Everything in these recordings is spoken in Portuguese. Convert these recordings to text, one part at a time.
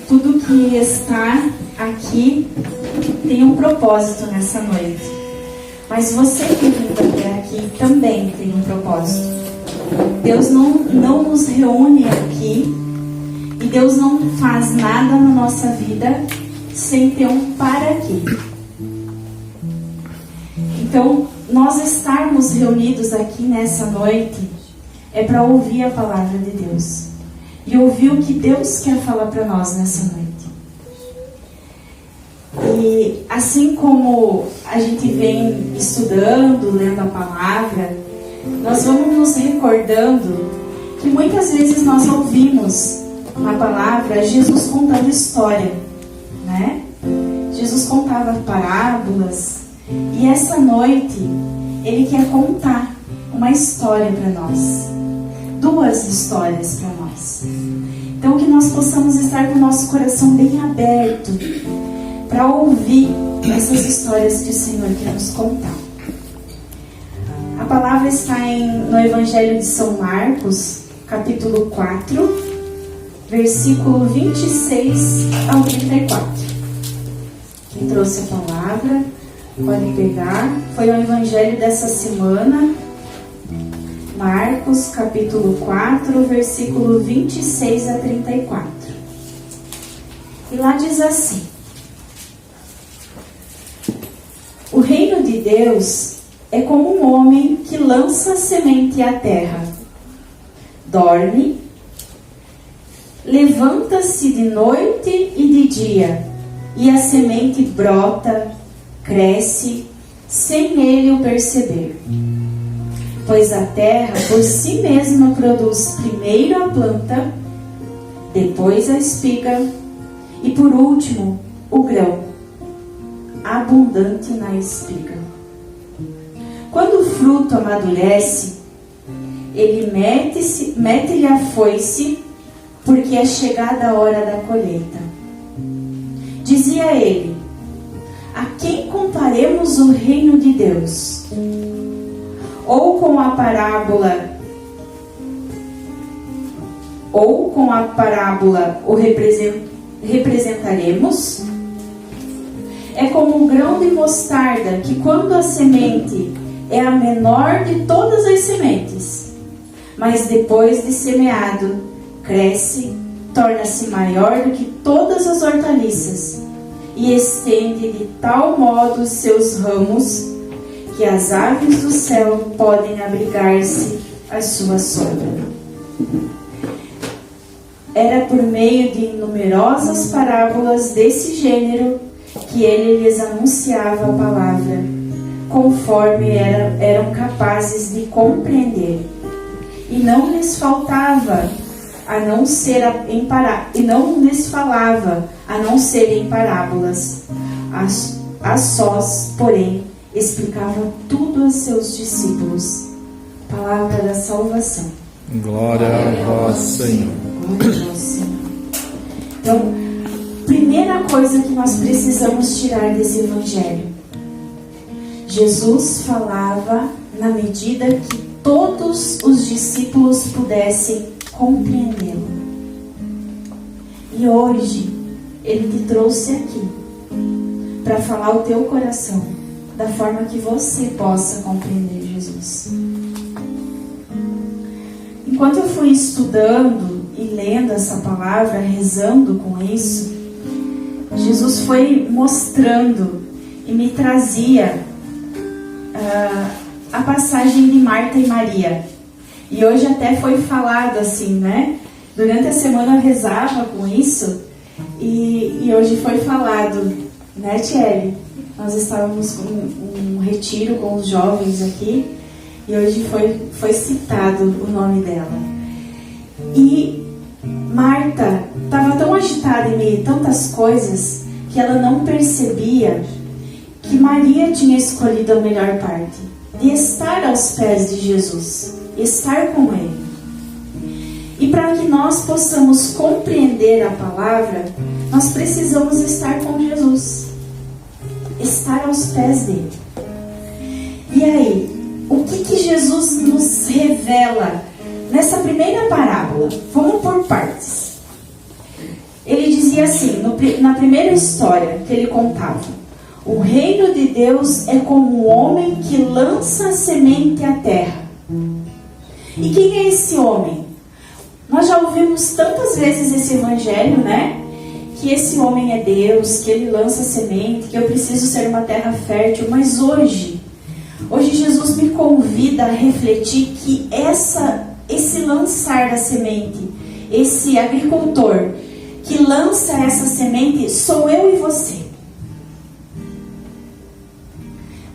tudo que está aqui tem um propósito nessa noite. Mas você que vindo até aqui também tem um propósito. Deus não nos reúne aqui e Deus não faz nada na nossa vida sem ter um para quê. Então, nós estarmos reunidos aqui nessa noite é para ouvir a palavra de Deus e ouvir o que Deus quer falar para nós nessa noite. E assim como a gente vem estudando, lendo a palavra, nós vamos nos recordando que muitas vezes nós ouvimos na palavra Jesus contando história, né? Jesus contava parábolas e essa noite Ele quer contar uma história para nós, duas histórias para nós. Então que nós possamos estar com o nosso coração bem aberto para ouvir essas histórias que o Senhor quer nos contar. A palavra está no Evangelho de São Marcos, capítulo 4, versículo 26 ao 34. Quem trouxe a palavra pode pegar. Foi o Evangelho dessa semana, Marcos, capítulo 4, versículo 26 a 34. E lá diz assim: o reino de Deus é como um homem que lança semente à terra. Dorme, levanta-se de noite e de dia, e a semente brota, cresce, sem ele o perceber. Pois a terra por si mesma produz primeiro a planta, depois a espiga e por último o grão, abundante na espiga. Quando o fruto amadurece, ele mete-lhe a foice, porque é chegada a hora da colheita. Dizia ele: a quem comparemos o reino de Deus? Ou com a parábola o representaremos? É como um grão de mostarda, que quando a semente é a menor de todas as sementes, mas depois de semeado, cresce, torna-se maior do que todas as hortaliças, e estende de tal modo os seus ramos, que as aves do céu podem abrigar-se à sua sombra. Era por meio de numerosas parábolas desse gênero que ele lhes anunciava a palavra, conforme eram capazes de compreender. E não lhes falava a não ser e não lhes falava a não ser em parábolas. A sós, porém, explicava tudo aos seus discípulos. Palavra da salvação. Glória a vós, Senhor. Glória a vós, Senhor. Então, primeira coisa que nós precisamos tirar desse evangelho: Jesus falava na medida que todos os discípulos pudessem compreendê-lo. E hoje Ele te trouxe aqui para falar ao teu coração da forma que você possa compreender Jesus. Enquanto eu fui estudando e lendo essa palavra, rezando com isso, Jesus foi mostrando e me trazia a passagem de Marta e Maria. E hoje até foi falado assim, né? Durante a semana eu rezava com isso e hoje foi falado, né, Thierry? Nós estávamos com um retiro com os jovens aqui e hoje foi citado o nome dela. E Marta estava tão agitada em meio a tantas coisas que ela não percebia que Maria tinha escolhido a melhor parte, de estar aos pés de Jesus, estar com Ele. E para que nós possamos compreender a palavra, nós precisamos estar com Jesus, estar aos pés dele. E aí, o que Jesus nos revela nessa primeira parábola? Vamos por partes. Ele dizia dizia assim, na primeira história que ele contava: o reino de Deus é como um homem que lança a semente à terra. E quem é esse homem? Nós já ouvimos tantas vezes esse evangelho, né? Que esse homem é Deus, que ele lança a semente, que eu preciso ser uma terra fértil. Mas hoje Jesus me convida a refletir que esse lançar da semente, esse agricultor que lança essa semente, sou eu e você.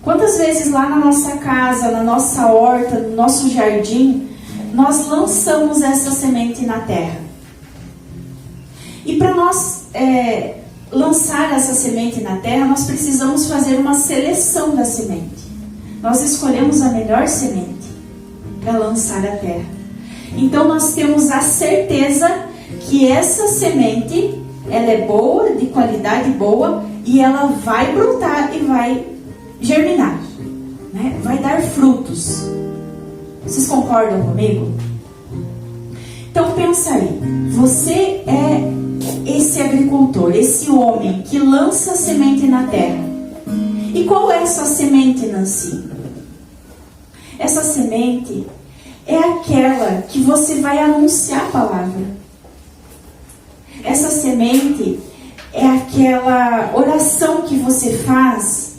Quantas vezes lá na nossa casa, na nossa horta, no nosso jardim, nós lançamos essa semente na terra? E para nós lançar essa semente na terra, nós precisamos fazer uma seleção da semente. Nós escolhemos a melhor semente para lançar à terra. Então nós temos a certeza que essa semente, ela é boa, de qualidade boa, e ela vai brotar e vai germinar, né? Vai dar frutos. Vocês concordam comigo? Então pensa aí, você é esse agricultor, esse homem que lança a semente na terra. E qual é essa semente, Nancy? Essa semente é aquela que você vai anunciar a palavra. Essa semente é aquela oração que você faz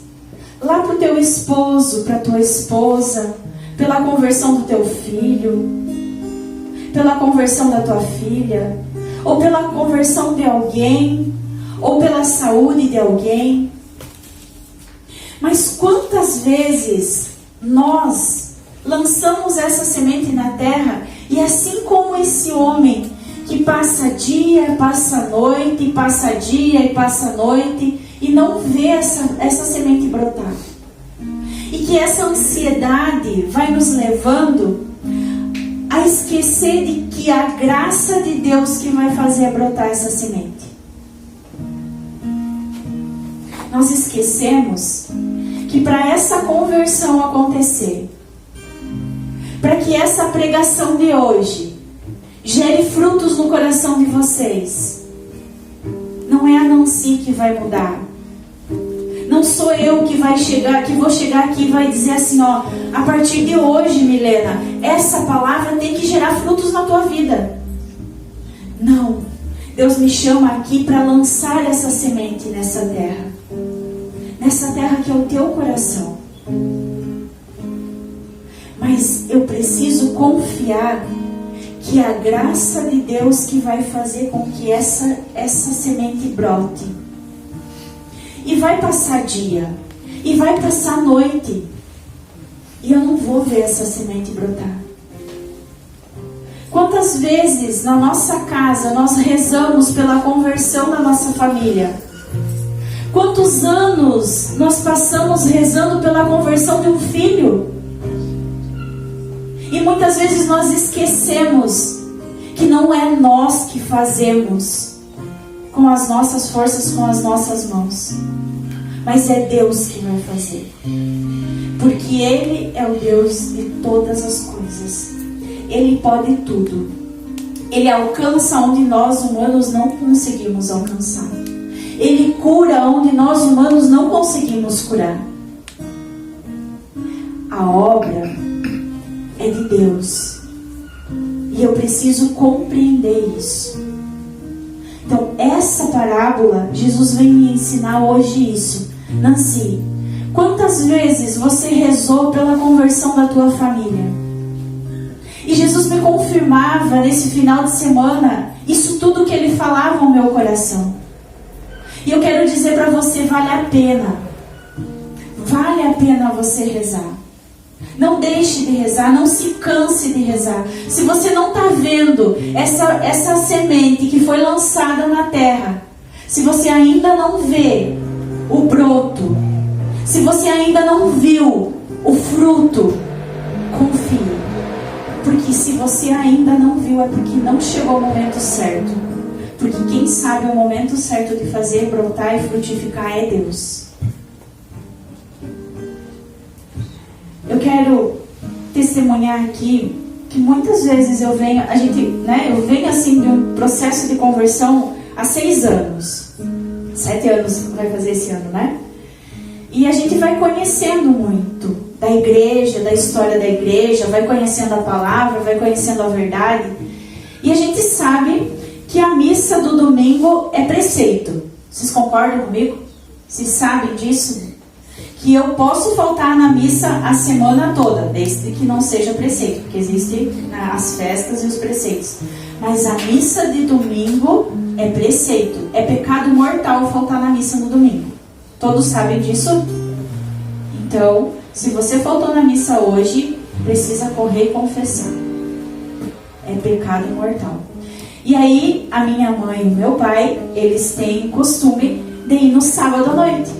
lá para o teu esposo, para a tua esposa, pela conversão do teu filho, pela conversão da tua filha, ou pela conversão de alguém, ou pela saúde de alguém. Mas quantas vezes nós lançamos essa semente na terra e assim como esse homem que passa dia, passa noite, passa dia e passa noite e não vê essa semente brotar. E que essa ansiedade vai nos levando a esquecer de que a graça de Deus que vai fazer brotar essa semente. Nós esquecemos que para essa conversão acontecer, para que essa pregação de hoje gere frutos no coração de vocês, não é a Nancy que vai mudar. Não sou eu que vou chegar aqui e vai dizer assim, ó, a partir de hoje, Milena, essa palavra tem que gerar frutos na tua vida. Não. Deus me chama aqui para lançar essa semente nessa terra. Nessa terra que é o teu coração. Mas eu preciso confiar que a graça de Deus que vai fazer com que essa semente brote. E vai passar dia, e vai passar noite, e eu não vou ver essa semente brotar. Quantas vezes na nossa casa nós rezamos pela conversão da nossa família? Quantos anos nós passamos rezando pela conversão de um filho? E muitas vezes nós esquecemos que não é nós que fazemos com as nossas forças, com as nossas mãos, mas é Deus que vai fazer, porque Ele é o Deus de todas as coisas. Ele pode tudo. Ele alcança onde nós humanos não conseguimos alcançar. Ele cura onde nós humanos não conseguimos curar. A obra é de Deus, e eu preciso compreender isso. Então, essa parábola, Jesus vem me ensinar hoje isso. Nancy, quantas vezes você rezou pela conversão da tua família? E Jesus me confirmava nesse final de semana isso tudo que Ele falava ao meu coração. E eu quero dizer para você, vale a pena. Vale a pena você rezar. Não deixe de rezar, não se canse de rezar. Se você não está vendo essa semente que foi lançada na terra, se você ainda não vê o broto, se você ainda não viu o fruto, confie. Porque se você ainda não viu, é porque não chegou o momento certo. Porque quem sabe o momento certo de fazer brotar e frutificar é Deus. Eu quero testemunhar aqui que muitas vezes eu venho assim de um processo de conversão há 6 anos. anos. 7 anos vai fazer esse ano, né? E a gente vai conhecendo muito da igreja, da história da igreja, vai conhecendo a palavra, vai conhecendo a verdade. E a gente sabe que a missa do domingo é preceito. Vocês concordam comigo? Vocês sabem disso? Que eu posso faltar na missa a semana toda, desde que não seja preceito, porque existem as festas e os preceitos. Mas a missa de domingo é preceito. É pecado mortal faltar na missa no domingo. Todos sabem disso? Então, se você faltou na missa hoje, precisa correr e confessar. É pecado mortal. E aí, a minha mãe e o meu pai, eles têm costume de ir no sábado à noite.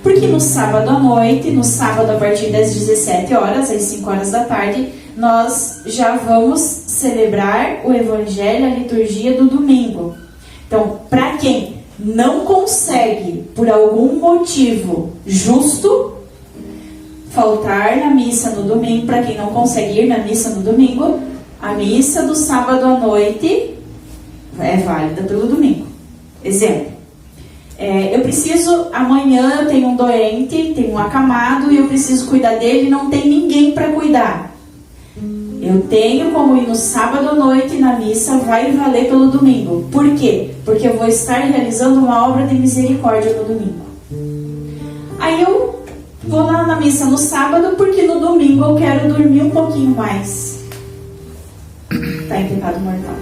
Porque no sábado à noite, no sábado a partir das 17 horas, às 5 horas da tarde, nós já vamos celebrar o Evangelho, a liturgia do domingo. Então, para quem não consegue, por algum motivo justo, faltar na missa no domingo, para quem não consegue ir na missa no domingo, a missa do sábado à noite é válida pelo domingo. Exemplo. Eu preciso, amanhã eu tenho um doente, tenho um acamado e eu preciso cuidar dele e não tem ninguém para cuidar. Eu tenho como ir no sábado à noite na missa, vai valer pelo domingo. Por quê? Porque eu vou estar realizando uma obra de misericórdia no domingo. Aí eu vou lá na missa no sábado porque no domingo eu quero dormir um pouquinho mais. Está em pecado mortal.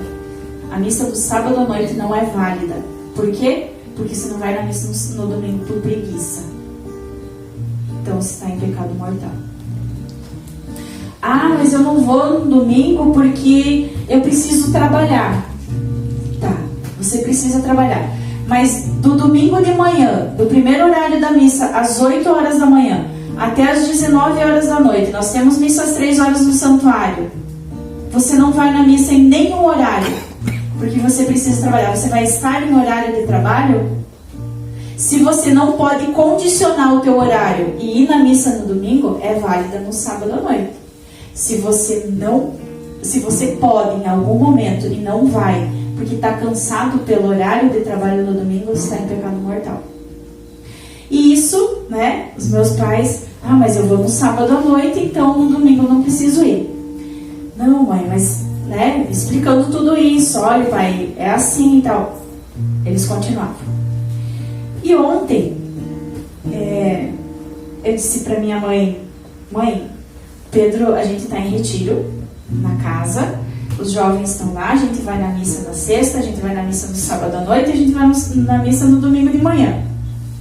A missa do sábado à noite não é válida. Por quê? Porque você não vai na missa no domingo por preguiça. Então você está em pecado mortal. Ah, mas eu não vou no domingo porque eu preciso trabalhar. Tá, você precisa trabalhar. Mas do domingo de manhã, do primeiro horário da missa, às 8 horas da manhã, até às 19 horas da noite, nós temos missa às 3 horas no santuário. Você não vai na missa em nenhum horário, porque você precisa trabalhar. Você vai estar em horário de trabalho? Se você não pode condicionar o teu horário e ir na missa no domingo, é válida no sábado à noite. Se você pode em algum momento e não vai, porque está cansado pelo horário de trabalho no domingo, você está em pecado mortal. E isso, né, os meus pais, mas eu vou no sábado à noite, então no domingo eu não preciso ir. Não, mãe, mas, né, explicando tudo isso, olha, pai, é assim e tal. Eles continuavam. E ontem, eu disse para minha mãe, Pedro, a gente está em retiro na casa, os jovens estão lá, a gente vai na missa na sexta, a gente vai na missa no sábado à noite, a gente vai na missa no domingo de manhã,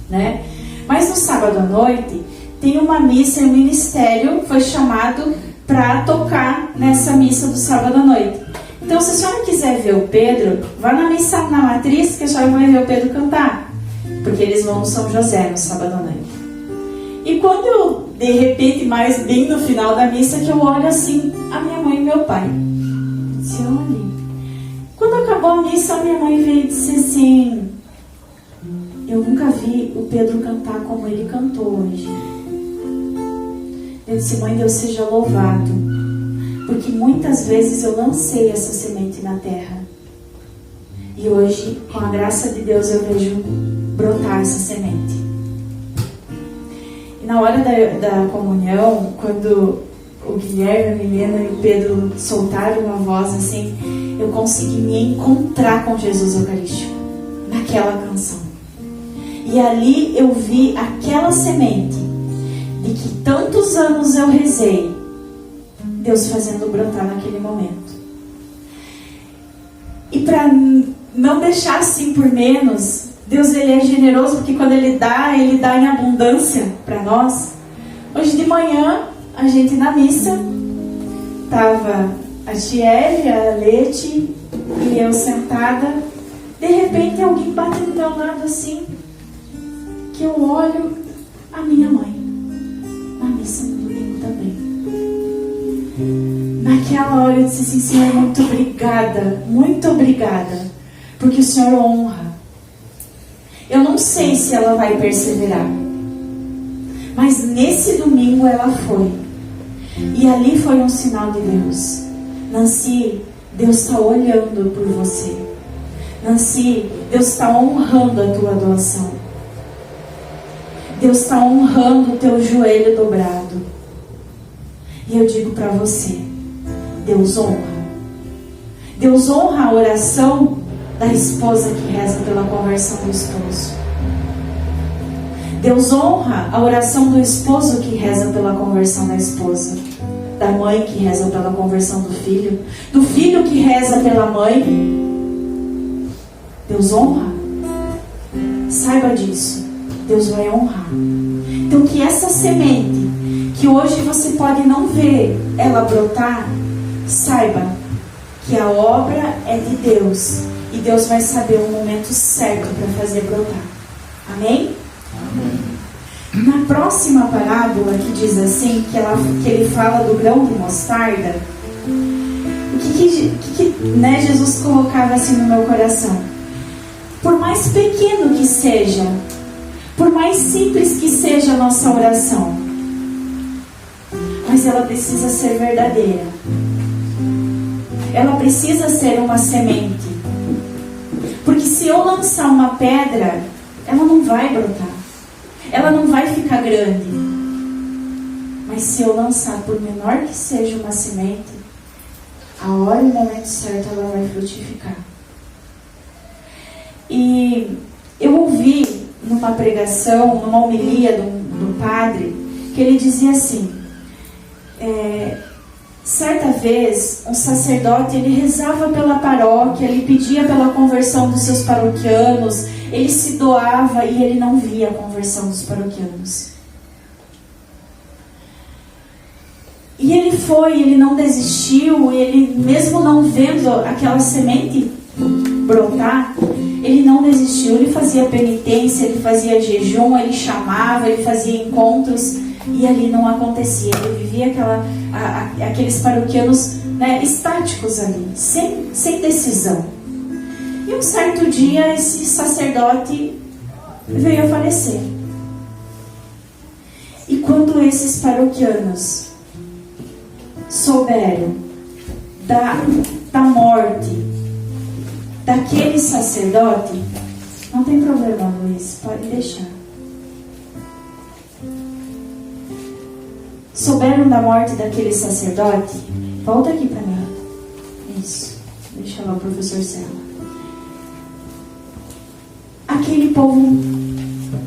né? Mas no sábado à noite tem uma missa e um ministério foi chamado para tocar nessa missa do sábado à noite. Então, se a senhora quiser ver o Pedro, vá na missa na matriz que a senhora vai ver o Pedro cantar, porque eles vão no São José no sábado à noite. E quando eu, de repente, mais bem no final da missa, que eu olho assim, a minha mãe e meu pai. Disse, olha. Quando acabou a missa, a minha mãe veio e disse assim, eu nunca vi o Pedro cantar como ele cantou hoje. Eu disse, mãe, Deus seja louvado, porque muitas vezes eu lancei essa semente na terra. E hoje, com a graça de Deus, eu vejo brotar essa semente. Na hora da comunhão, quando o Guilherme, a Milena e o Pedro soltaram uma voz assim, eu consegui me encontrar com Jesus Eucarístico, naquela canção. E ali eu vi aquela semente, de que tantos anos eu rezei, Deus fazendo brotar naquele momento. E para não deixar assim por menos, Deus, ele é generoso, porque quando ele dá em abundância para nós. Hoje de manhã, a gente na missa, estava a Tiele, a Lete e eu sentada. De repente, alguém bate do meu lado assim, que eu olho a minha mãe, na missa no domingo também. Naquela hora eu disse assim, Senhor, muito obrigada, porque o Senhor honra. Eu não sei se ela vai perseverar, mas nesse domingo ela foi. E ali foi um sinal de Deus. Nancy, Deus está olhando por você. Nancy, Deus está honrando a tua doação. Deus está honrando o teu joelho dobrado. E eu digo para você, Deus honra. Deus honra a oração da esposa que reza pela conversão do esposo. Deus honra a oração do esposo que reza pela conversão da esposa. Da mãe que reza pela conversão do filho que reza pela mãe. Deus honra. Saiba disso. Deus vai honrar. Então que essa semente, que hoje você pode não ver ela brotar, saiba que a obra é de Deus. E Deus vai saber o momento certo para fazer brotar. Amém? Amém. Na próxima parábola que diz assim, que ele fala do grão de mostarda, o que Jesus colocava assim no meu coração? Por mais pequeno que seja, por mais simples que seja a nossa oração, mas ela precisa ser verdadeira. Ela precisa ser uma semente. Porque se eu lançar uma pedra, ela não vai brotar. Ela não vai ficar grande. Mas se eu lançar, por menor que seja uma semente, a hora e o momento certo ela vai frutificar. E eu ouvi numa pregação, numa homilia do padre, que ele dizia assim, certa vez um sacerdote, ele rezava pela paróquia, ele pedia pela conversão dos seus paroquianos, ele se doava e ele não via a conversão dos paroquianos. E ele não desistiu, ele mesmo não vendo aquela semente brotar, ele não desistiu, ele fazia penitência, ele fazia jejum, ele chamava, ele fazia encontros e ali não acontecia. Ele vivia aqueles paroquianos, né, estáticos ali, sem decisão. E um certo dia esse sacerdote veio a falecer. E quando esses paroquianos souberam da morte daquele sacerdote, não tem problema, Luiz, pode deixar. Souberam da morte daquele sacerdote, volta aqui para mim. Isso, deixa lá o professor Cela. Aquele povo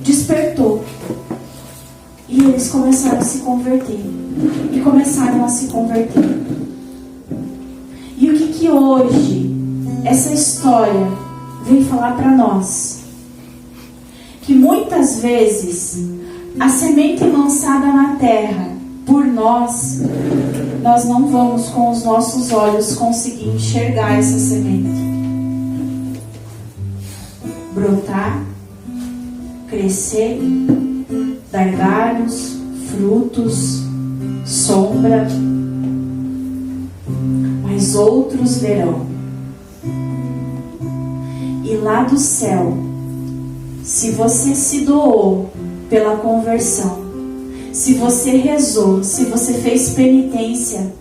despertou e eles começaram a se converter. E começaram a se converter. E o que hoje essa história vem falar para nós? Que muitas vezes a semente lançada na terra por nós não vamos com os nossos olhos conseguir enxergar essa semente brotar, crescer, dar galhos, frutos, sombra, mas outros verão. E lá do céu, se você se doou pela conversão, se você rezou, se você fez penitência,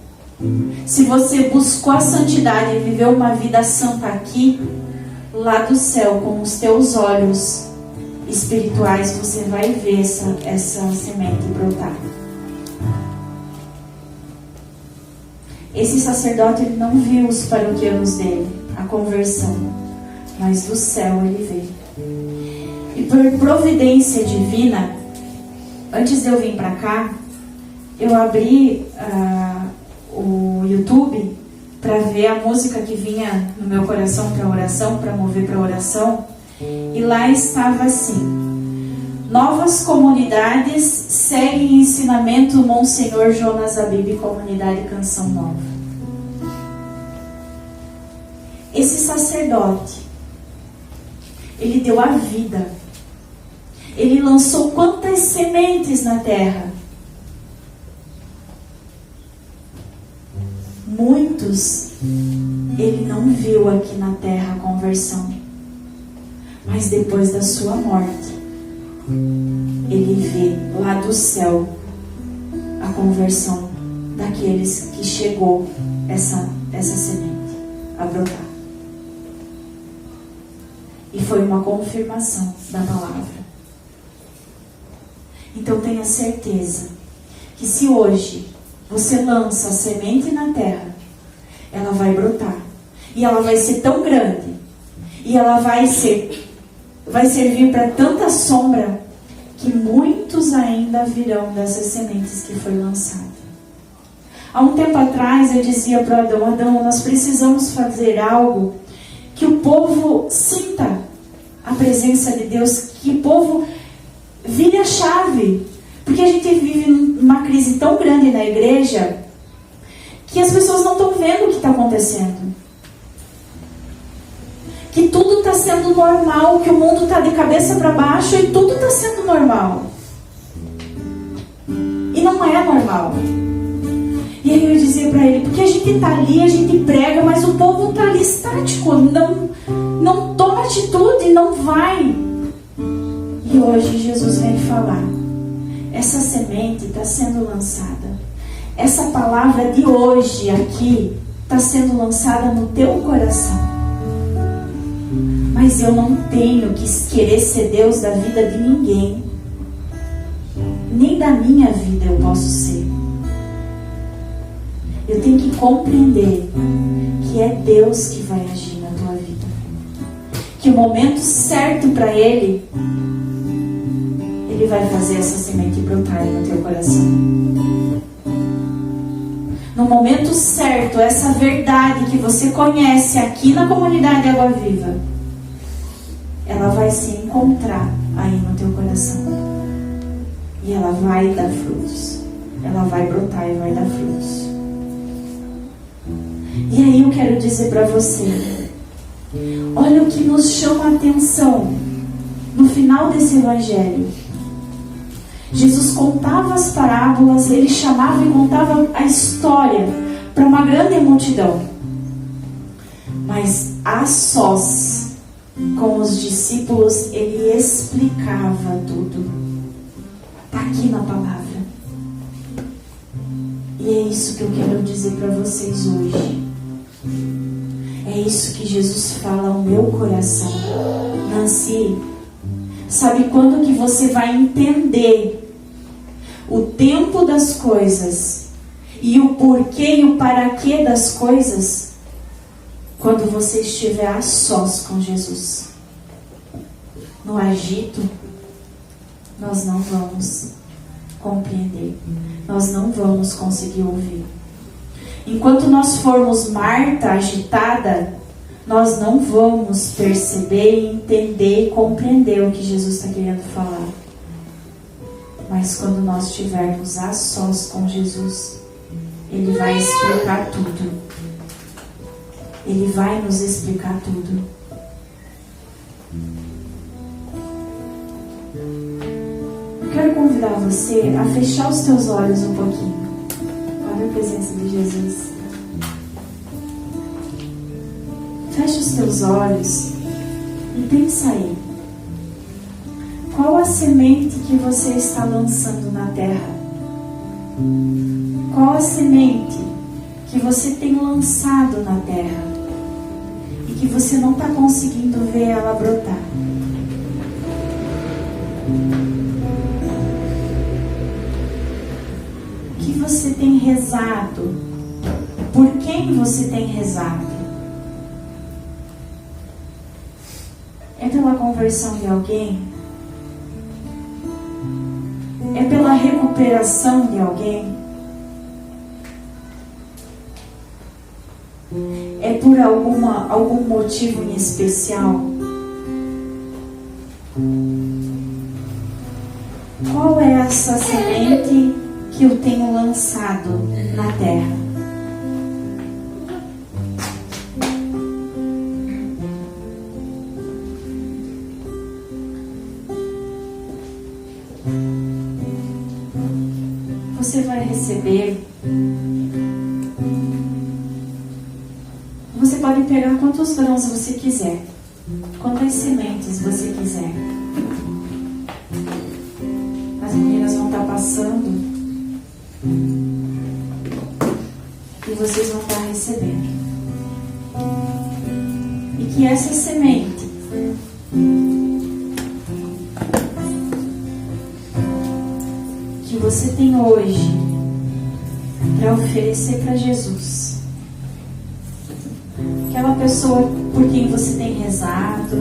se você buscou a santidade e viveu uma vida santa aqui, lá do céu, com os teus olhos espirituais, você vai ver essa semente brotar. Esse sacerdote, ele não viu os paroquianos dele, a conversão, mas do céu ele veio. E por providência divina, antes de eu vir para cá, eu abri o YouTube para ver a música que vinha no meu coração para oração, para mover para oração, e lá estava assim: novas comunidades seguem ensinamento Monsenhor Jonas Abib, Comunidade Canção Nova. Esse sacerdote, ele deu a vida, ele lançou quantas sementes na terra? Muitos ele não viu aqui na terra a conversão, mas depois da sua morte ele vê lá do céu a conversão daqueles que chegou essa semente a brotar. E foi uma confirmação da palavra. Então tenha certeza que se hoje você lança a semente na terra, ela vai brotar. E ela vai ser tão grande. E ela vai servir para tanta sombra que muitos ainda virão dessas sementes que foi lançada. Há um tempo atrás eu dizia para Adão, nós precisamos fazer algo que o povo sinta a presença de Deus, que o povo vire a chave. Porque a gente vive numa crise tão grande na igreja que as pessoas não estão vendo o que está acontecendo. Que tudo está sendo normal, que o mundo está de cabeça para baixo e tudo está sendo normal. E não é normal. E aí eu dizia para ele, porque a gente está ali, a gente prega, mas o povo está ali estático, não toma atitude, não vai. E hoje Jesus vem falar, essa semente está sendo lançada. Essa palavra de hoje aqui está sendo lançada no teu coração. Mas eu não tenho que querer ser Deus da vida de ninguém. Nem da minha vida eu posso ser. Eu tenho que compreender que é Deus que vai agir na tua vida. Que o momento certo para Ele vai fazer essa semente brotar no teu coração. No momento certo, essa verdade que você conhece aqui na comunidade Água Viva, ela vai se encontrar aí no teu coração. E ela vai dar frutos. Ela vai brotar e vai dar frutos. E aí eu quero dizer para você, olha o que nos chama a atenção no final desse evangelho. Jesus contava as parábolas, ele chamava e contava a história para uma grande multidão. Mas a sós, com os discípulos, ele explicava tudo. Está aqui na palavra. E é isso que eu quero dizer para vocês hoje. É isso que Jesus fala ao meu coração. Nancy, sabe quando que você vai entender o tempo das coisas e o porquê e o para quê das coisas? Quando você estiver a sós com Jesus. No agito, nós não vamos compreender. Nós não vamos conseguir ouvir. Enquanto nós formos Marta agitada, nós não vamos perceber, entender e compreender o que Jesus está querendo falar. Mas quando nós estivermos a sós com Jesus, Ele vai explicar tudo. Ele vai nos explicar tudo. Eu quero convidar você a fechar os teus olhos um pouquinho. Olha a presença de Jesus. Feche os teus olhos e pensa aí. Qual a semente que você está lançando na terra? Qual a semente que você tem lançado na terra e que você não está conseguindo ver ela brotar? O que você tem rezado? Por quem você tem rezado? É pela conversão de alguém? É pela recuperação de alguém? É por algum motivo em especial? Qual é essa semente que eu tenho lançado na terra? Você vai receber. Você pode pegar quantos grãos você quiser, quantas sementes você quiser. As meninas vão estar passando e vocês vão estar recebendo. E que essa semente você tem hoje para oferecer para Jesus? Aquela pessoa por quem você tem rezado,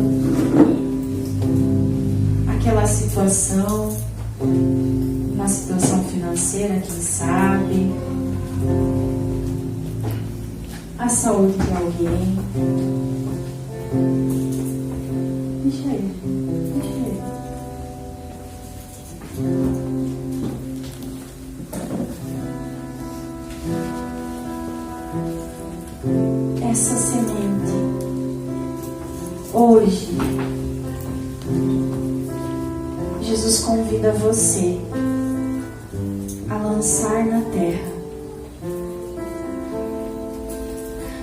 aquela situação, uma situação financeira, quem sabe, a saúde de alguém. Deixa ele, deixa ele. Essa semente, hoje, Jesus convida você a lançar na terra,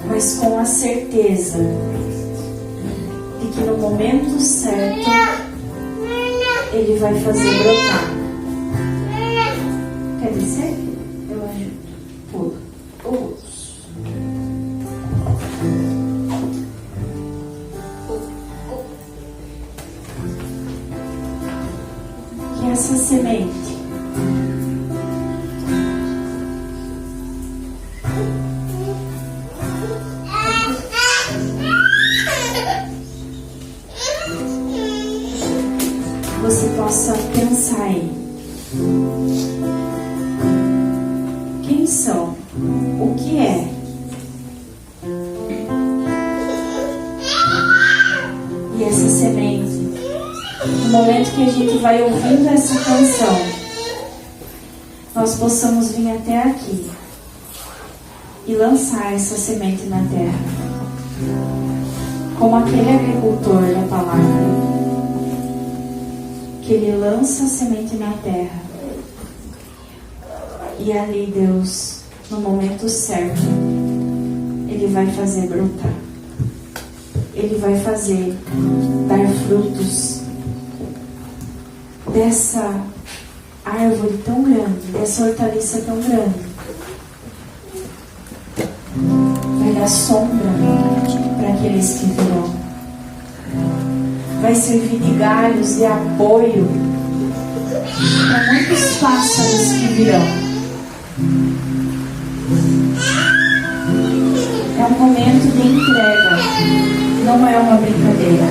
mas com a certeza de que no momento certo Ele vai fazer brotar. Quer descer? Eu ajudo. Pula. Que essa semente você possa pensar em quem são, o que é, e essa semente, no momento que a gente vai ouvindo essa canção, nós possamos vir até aqui e lançar essa semente na terra, como aquele agricultor da palavra, que ele lança a semente na terra e ali Deus, no momento certo, Ele vai fazer brotar, Ele vai fazer dar frutos dessa árvore tão grande, dessa hortaliça tão grande. Vai dar sombra para aqueles que virão, vai servir de galhos, de apoio para muitos pássaros que virão. É um momento de entrega, não é uma brincadeira.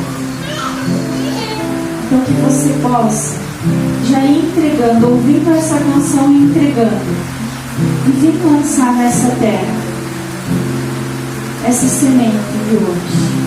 Então que você possa já ir entregando, ouvindo essa canção e entregando, e vir lançar nessa terra essa semente de hoje.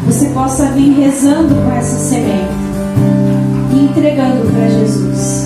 Você possa vir rezando com essa semente e entregando para Jesus.